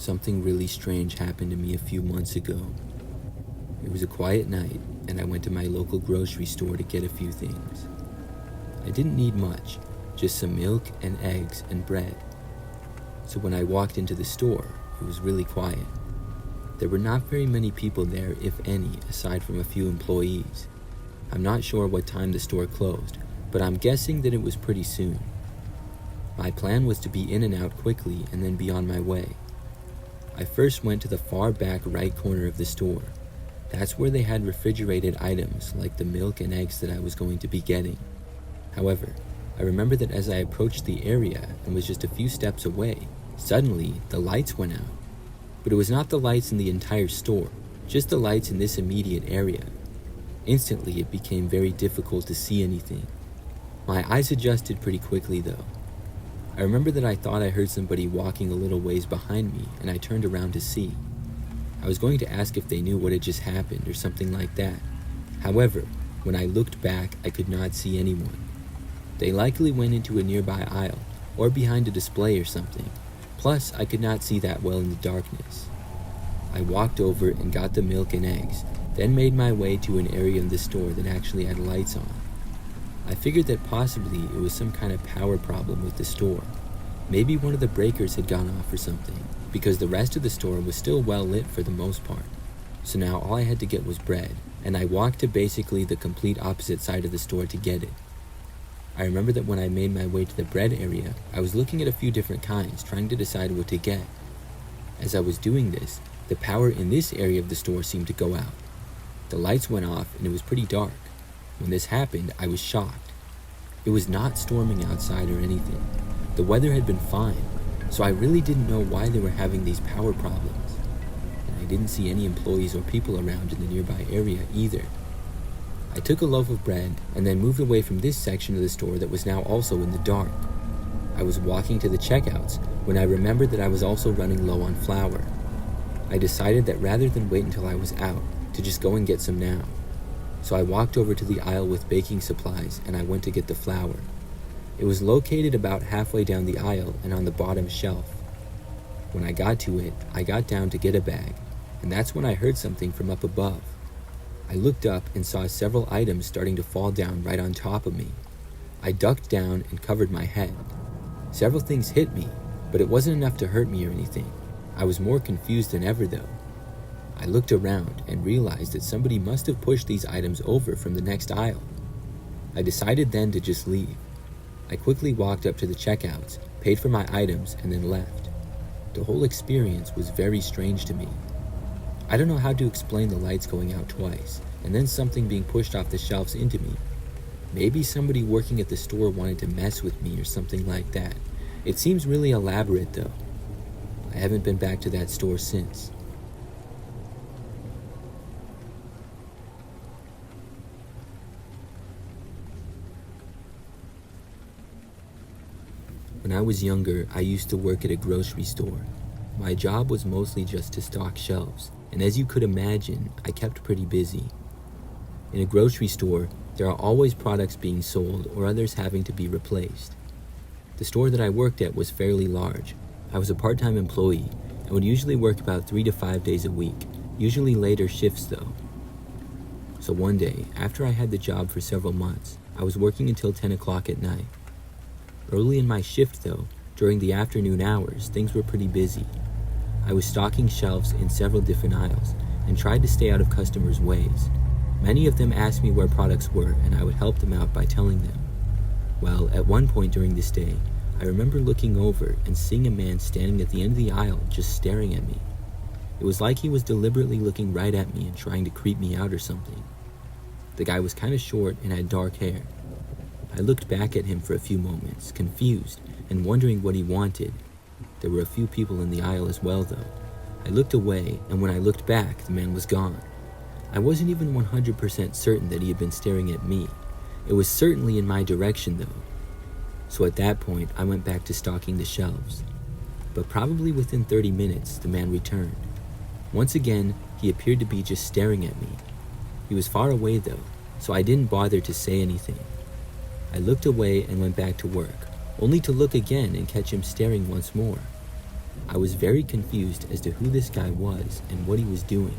Something really strange happened to me a few months ago. It was a quiet night, and I went to my local grocery store to get a few things. I didn't need much, just some milk and eggs and bread. So when I walked into the store, it was really quiet. There were not very many people there, if any, aside from a few employees. I'm not sure what time the store closed, but I'm guessing that it was pretty soon. My plan was to be in and out quickly and then be on my way. I first went to the far back right corner of the store. That's where they had refrigerated items like the milk and eggs that I was going to be getting. However, I remember that as I approached the area and was just a few steps away, suddenly the lights went out. But it was not the lights in the entire store, just the lights in this immediate area. Instantly, it became very difficult to see anything. My eyes adjusted pretty quickly though. I remember that I thought I heard somebody walking a little ways behind me, and I turned around to see. I was going to ask if they knew what had just happened or something like that. However, when I looked back, I could not see anyone. They likely went into a nearby aisle or behind a display or something. Plus, I could not see that well in the darkness. I walked over and got the milk and eggs, then made my way to an area in the store that actually had lights on. I figured that possibly it was some kind of power problem with the store. Maybe one of the breakers had gone off or something, because the rest of the store was still well lit for the most part. So now all I had to get was bread, and I walked to basically the complete opposite side of the store to get it. I remember that when I made my way to the bread area, I was looking at a few different kinds, trying to decide what to get. As I was doing this, the power in this area of the store seemed to go out. The lights went off and it was pretty dark. When this happened, I was shocked. It was not storming outside or anything. The weather had been fine, so I really didn't know why they were having these power problems. And I didn't see any employees or people around in the nearby area either. I took a loaf of bread and then moved away from this section of the store that was now also in the dark. I was walking to the checkouts when I remembered that I was also running low on flour. I decided that rather than wait until I was out, to just go and get some now. So I walked over to the aisle with baking supplies and I went to get the flour. It was located about halfway down the aisle and on the bottom shelf. When I got to it, I got down to get a bag, and that's when I heard something from up above. I looked up and saw several items starting to fall down right on top of me. I ducked down and covered my head. Several things hit me, but it wasn't enough to hurt me or anything. I was more confused than ever though. I looked around and realized that somebody must have pushed these items over from the next aisle. I decided then to just leave. I quickly walked up to the checkouts, paid for my items, and then left. The whole experience was very strange to me. I don't know how to explain the lights going out twice, and then something being pushed off the shelves into me. Maybe somebody working at the store wanted to mess with me or something like that. It seems really elaborate though. I haven't been back to that store since. When I was younger, I used to work at a grocery store. My job was mostly just to stock shelves, and as you could imagine, I kept pretty busy. In a grocery store, there are always products being sold or others having to be replaced. The store that I worked at was fairly large. I was a part-time employee and would usually work about 3 to 5 days a week, usually later shifts though. So one day, after I had the job for several months, I was working until 10 o'clock at night. Early in my shift though, during the afternoon hours, things were pretty busy. I was stocking shelves in several different aisles and tried to stay out of customers' ways. Many of them asked me where products were and I would help them out by telling them. Well, at one point during this day, I remember looking over and seeing a man standing at the end of the aisle just staring at me. It was like he was deliberately looking right at me and trying to creep me out or something. The guy was kind of short and had dark hair. I looked back at him for a few moments, confused and wondering what he wanted. There were a few people in the aisle as well though. I looked away, and when I looked back, the man was gone. I wasn't even 100% certain that he had been staring at me. It was certainly in my direction though. So at that point, I went back to stocking the shelves. But probably within 30 minutes, the man returned. Once again, he appeared to be just staring at me. He was far away though, so I didn't bother to say anything. I looked away and went back to work, only to look again and catch him staring once more. I was very confused as to who this guy was and what he was doing.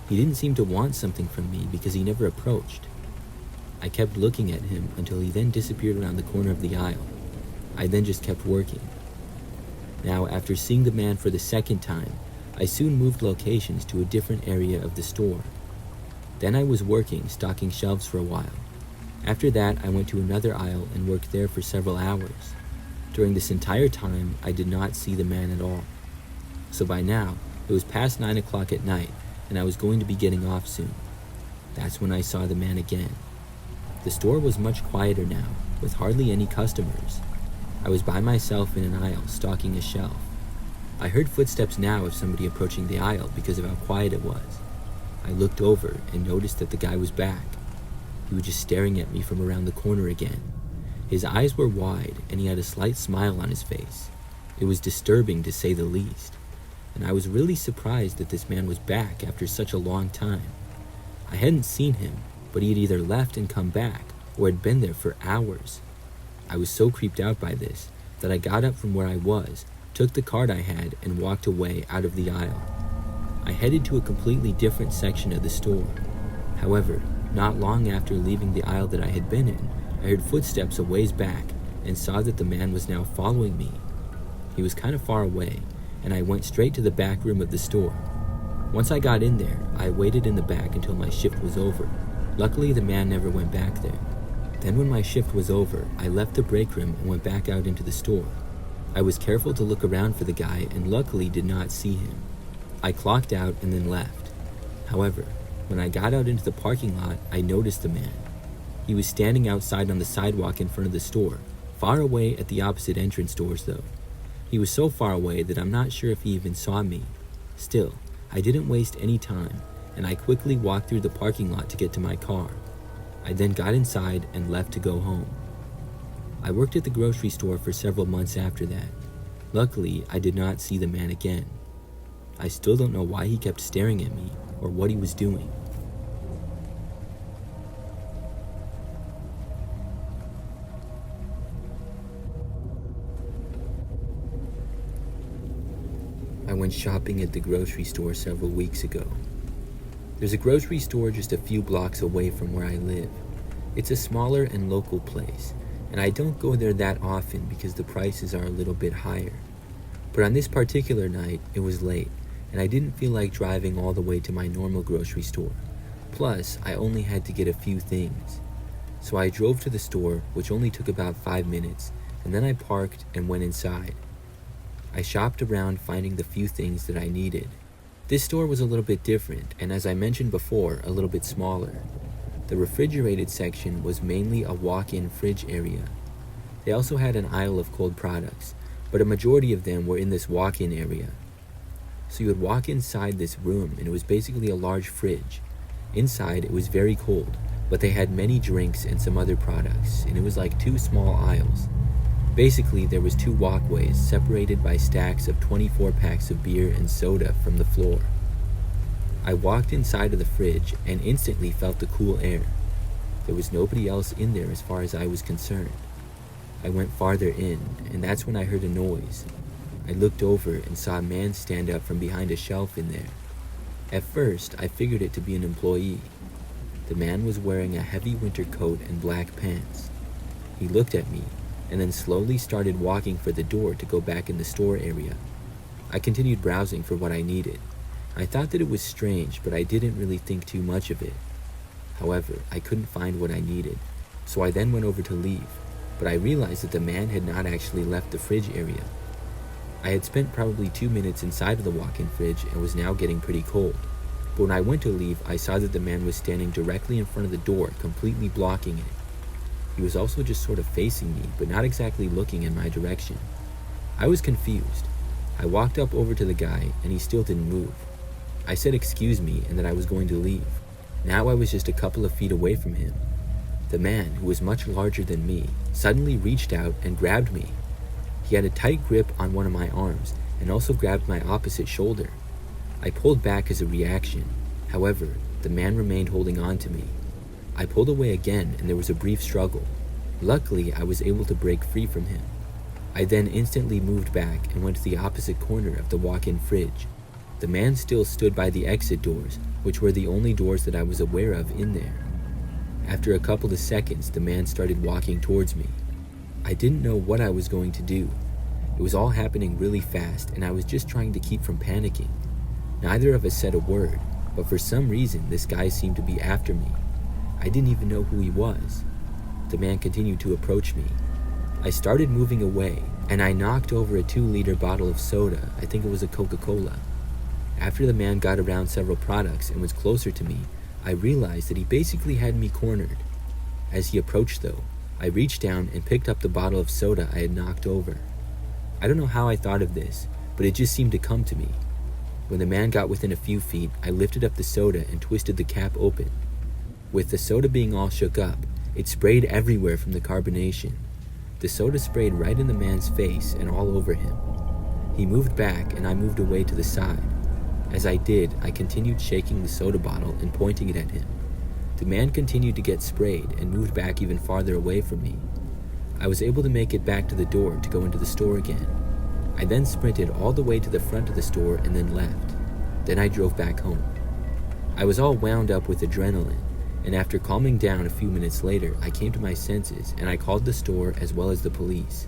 He didn't seem to want something from me because he never approached. I kept looking at him until he then disappeared around the corner of the aisle. I then just kept working. Now, after seeing the man for the second time, I soon moved locations to a different area of the store. Then I was working, stocking shelves for a while. After that, I went to another aisle and worked there for several hours. During this entire time, I did not see the man at all. So by now, it was past 9 o'clock at night, and I was going to be getting off soon. That's when I saw the man again. The store was much quieter now, with hardly any customers. I was by myself in an aisle, stocking a shelf. I heard footsteps now of somebody approaching the aisle because of how quiet it was. I looked over and noticed that the guy was back. He was just staring at me from around the corner again. His eyes were wide, and he had a slight smile on his face. It was disturbing to say the least, and I was really surprised that this man was back after such a long time. I hadn't seen him, but he had either left and come back, or had been there for hours. I was so creeped out by this that I got up from where I was, took the card I had, and walked away out of the aisle. I headed to a completely different section of the store. However, not long after leaving the aisle that I had been in, I heard footsteps a ways back and saw that the man was now following me. He was kind of far away, and I went straight to the back room of the store. Once I got in there, I waited in the back until my shift was over. Luckily, the man never went back there. Then when my shift was over, I left the break room and went back out into the store. I was careful to look around for the guy and luckily did not see him. I clocked out and then left. However, when I got out into the parking lot, I noticed the man. He was standing outside on the sidewalk in front of the store, far away at the opposite entrance doors though. He was so far away that I'm not sure if he even saw me. Still, I didn't waste any time, and I quickly walked through the parking lot to get to my car. I then got inside and left to go home. I worked at the grocery store for several months after that. Luckily, I did not see the man again. I still don't know why he kept staring at me or what he was doing. I went shopping at the grocery store several weeks ago. There's a grocery store just a few blocks away from where I live. It's a smaller and local place, and I don't go there that often because the prices are a little bit higher. But on this particular night, it was late, and I didn't feel like driving all the way to my normal grocery store. Plus, I only had to get a few things. So I drove to the store, which only took about 5 minutes, and then I parked and went inside. I shopped around finding the few things that I needed. This store was a little bit different, and as I mentioned before, a little bit smaller. The refrigerated section was mainly a walk-in fridge area. They also had an aisle of cold products, but a majority of them were in this walk-in area. So you would walk inside this room, and it was basically a large fridge. Inside, it was very cold, but they had many drinks and some other products, and it was like 2 small aisles. Basically, there was 2 walkways separated by stacks of 24 packs of beer and soda from the floor. I walked inside of the fridge and instantly felt the cool air. There was nobody else in there as far as I was concerned. I went farther in, and that's when I heard a noise. I looked over and saw a man stand up from behind a shelf in there. At first, I figured it to be an employee. The man was wearing a heavy winter coat and black pants. He looked at me, and then slowly started walking for the door to go back in the store area. I continued browsing for what I needed. I thought that it was strange, but I didn't really think too much of it. However, I couldn't find what I needed, so I then went over to leave, but I realized that the man had not actually left the fridge area. I had spent probably 2 minutes inside of the walk-in fridge and was now getting pretty cold. But when I went to leave, I saw that the man was standing directly in front of the door, completely blocking it. He was also just sort of facing me, but not exactly looking in my direction. I was confused. I walked up over to the guy, and he still didn't move. I said excuse me and that I was going to leave. Now I was just a couple of feet away from him. The man, who was much larger than me, suddenly reached out and grabbed me. He had a tight grip on one of my arms and also grabbed my opposite shoulder. I pulled back as a reaction. However, the man remained holding on to me. I pulled away again and there was a brief struggle. Luckily, I was able to break free from him. I then instantly moved back and went to the opposite corner of the walk-in fridge. The man still stood by the exit doors, which were the only doors that I was aware of in there. After a couple of seconds, the man started walking towards me. I didn't know what I was going to do. It was all happening really fast, and I was just trying to keep from panicking. Neither of us said a word, but for some reason, this guy seemed to be after me. I didn't even know who he was. The man continued to approach me. I started moving away, and I knocked over a 2-liter bottle of soda. I think it was a Coca-Cola. After the man got around several products and was closer to me, I realized that he basically had me cornered. As he approached though, I reached down and picked up the bottle of soda I had knocked over. I don't know how I thought of this, but it just seemed to come to me. When the man got within a few feet, I lifted up the soda and twisted the cap open. With the soda being all shook up, it sprayed everywhere from the carbonation. The soda sprayed right in the man's face and all over him. He moved back and I moved away to the side. As I did, I continued shaking the soda bottle and pointing it at him. The man continued to get sprayed and moved back even farther away from me. I was able to make it back to the door to go into the store again. I then sprinted all the way to the front of the store and then left. Then I drove back home. I was all wound up with adrenaline, and after calming down a few minutes later, I came to my senses and I called the store as well as the police.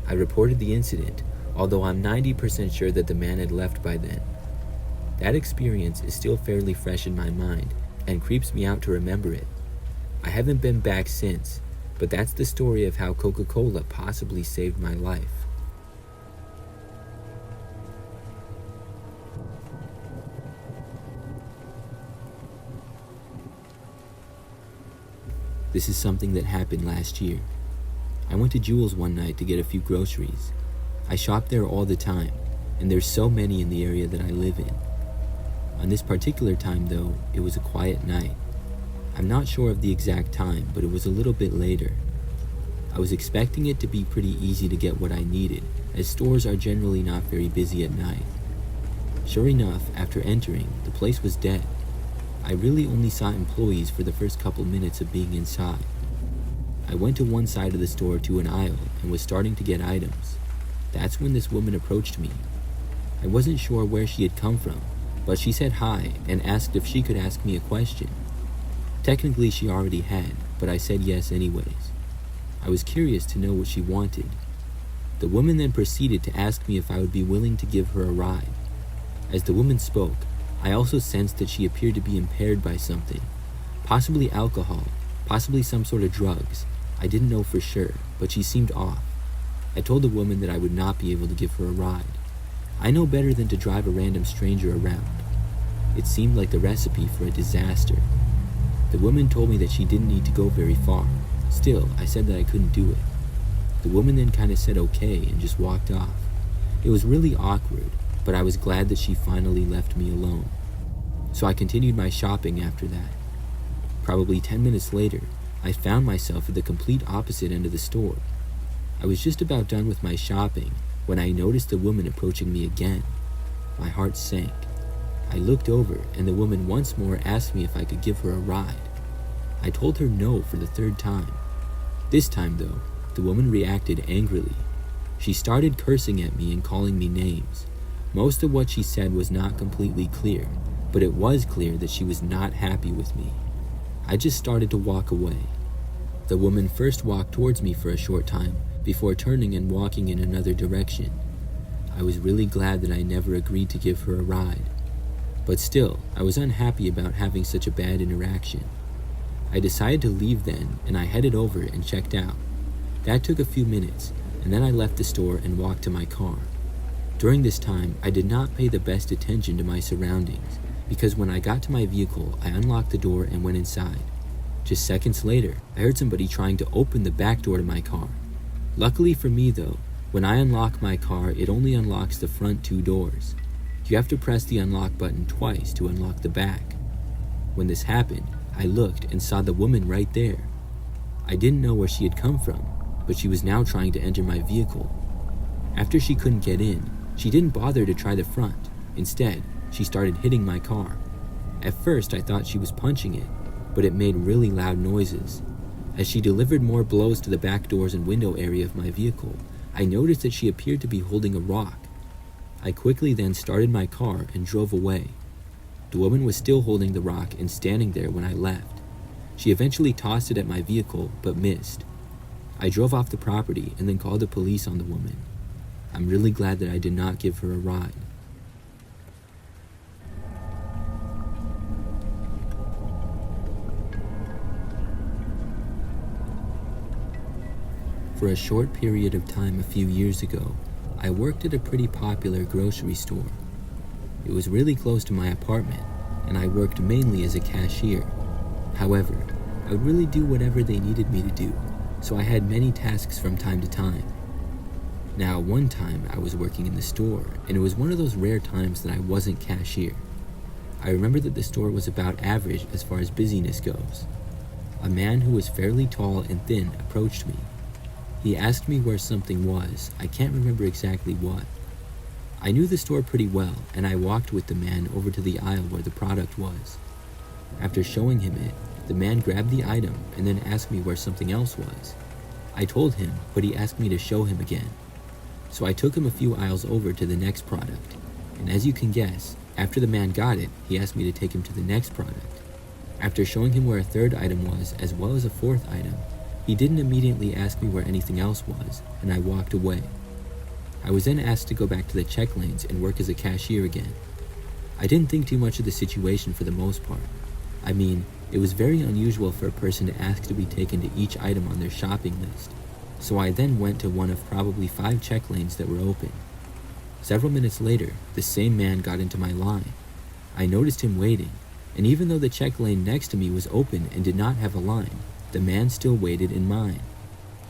I reported the incident, although I'm 90% sure that the man had left by then. That experience is still fairly fresh in my mind and creeps me out to remember it. I haven't been back since, but that's the story of how Coca-Cola possibly saved my life. This is something that happened last year. I went to Jewel's one night to get a few groceries. I shop there all the time, and there's so many in the area that I live in. On this particular time though, it was a quiet night. I'm not sure of the exact time, but it was a little bit later. I was expecting it to be pretty easy to get what I needed, as stores are generally not very busy at night. Sure enough, after entering, the place was dead. I really only saw employees for the first couple minutes of being inside. I went to one side of the store to an aisle and was starting to get items. That's when this woman approached me. I wasn't sure where she had come from, but she said hi and asked if she could ask me a question. Technically she already had, but I said yes anyways. I was curious to know what she wanted. The woman then proceeded to ask me if I would be willing to give her a ride. As the woman spoke, I also sensed that she appeared to be impaired by something. Possibly alcohol, possibly some sort of drugs. I didn't know for sure, but she seemed off. I told the woman that I would not be able to give her a ride. I know better than to drive a random stranger around. It seemed like the recipe for a disaster. The woman told me that she didn't need to go very far. Still, I said that I couldn't do it. The woman then kind of said okay and just walked off. It was really awkward, but I was glad that she finally left me alone. So I continued my shopping after that. Probably 10 minutes later, I found myself at the complete opposite end of the store. I was just about done with my shopping when I noticed the woman approaching me again. My heart sank. I looked over and the woman once more asked me if I could give her a ride. I told her no for the third time. This time though, the woman reacted angrily. She started cursing at me and calling me names. Most of what she said was not completely clear, but it was clear that she was not happy with me. I just started to walk away. The woman first walked towards me for a short time, before turning and walking in another direction. I was really glad that I never agreed to give her a ride. But still, I was unhappy about having such a bad interaction. I decided to leave then, and I headed over and checked out. That took a few minutes, and then I left the store and walked to my car. During this time, I did not pay the best attention to my surroundings, because when I got to my vehicle, I unlocked the door and went inside. Just seconds later, I heard somebody trying to open the back door to my car. Luckily for me though, when I unlock my car, it only unlocks the front 2 doors. You have to press the unlock button twice to unlock the back. When this happened, I looked and saw the woman right there. I didn't know where she had come from, but she was now trying to enter my vehicle. After she couldn't get in, she didn't bother to try the front. Instead, she started hitting my car. At first, I thought she was punching it, but it made really loud noises. As she delivered more blows to the back doors and window area of my vehicle, I noticed that she appeared to be holding a rock. I quickly then started my car and drove away. The woman was still holding the rock and standing there when I left. She eventually tossed it at my vehicle, but missed. I drove off the property and then called the police on the woman. I'm really glad that I did not give her a ride. For a short period of time a few years ago, I worked at a pretty popular grocery store. It was really close to my apartment, and I worked mainly as a cashier. However, I would really do whatever they needed me to do, so I had many tasks from time to time. Now, one time I was working in the store, and it was one of those rare times that I wasn't cashier. I remember that the store was about average as far as busyness goes. A man who was fairly tall and thin approached me. He asked me where something was. I can't remember exactly what. I knew the store pretty well, and I walked with the man over to the aisle where the product was. After showing him it, the man grabbed the item and then asked me where something else was. I told him, but he asked me to show him again. So I took him a few aisles over to the next product, and as you can guess, after the man got it, he asked me to take him to the next product. After showing him where a third item was, as well as a fourth item, he didn't immediately ask me where anything else was, and I walked away. I was then asked to go back to the check lanes and work as a cashier again. I didn't think too much of the situation for the most part. I mean, it was very unusual for a person to ask to be taken to each item on their shopping list, so I then went to one of probably 5 check lanes that were open. Several minutes later, the same man got into my line. I noticed him waiting, and even though the check lane next to me was open and did not have a line, the man still waited in mine.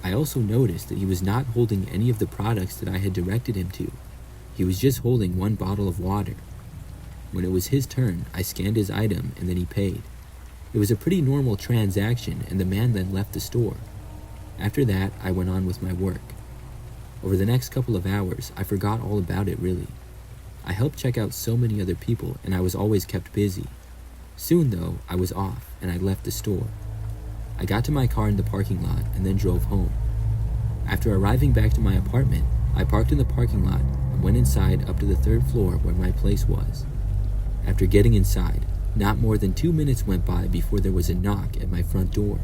I also noticed that he was not holding any of the products that I had directed him to. He was just holding one bottle of water. When it was his turn, I scanned his item and then he paid. It was a pretty normal transaction, and the man then left the store. After that, I went on with my work. Over the next couple of hours, I forgot all about it really. I helped check out so many other people, and I was always kept busy. Soon though, I was off and I left the store. I got to my car in the parking lot and then drove home. After arriving back to my apartment, I parked in the parking lot and went inside up to the 3rd floor where my place was. After getting inside, not more than 2 minutes went by before there was a knock at my front door.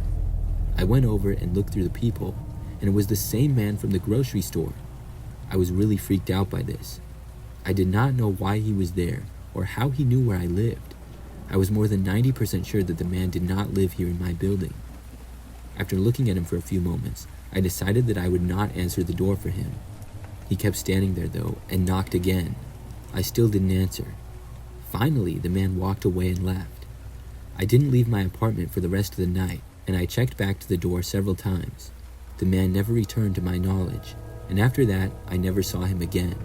I went over and looked through the people, and it was the same man from the grocery store. I was really freaked out by this. I did not know why he was there or how he knew where I lived. I was more than 90% sure that the man did not live here in my building. After looking at him for a few moments, I decided that I would not answer the door for him. He kept standing there though and knocked again. I still didn't answer. Finally, the man walked away and left. I didn't leave my apartment for the rest of the night, and I checked back to the door several times. The man never returned to my knowledge, and after that, I never saw him again.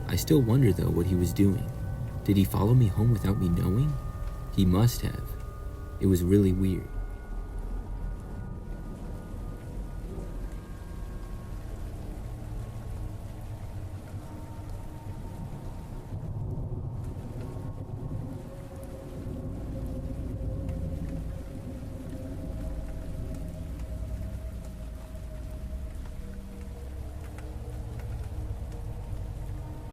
I still wonder though what he was doing. Did he follow me home without me knowing? He must have. It was really weird.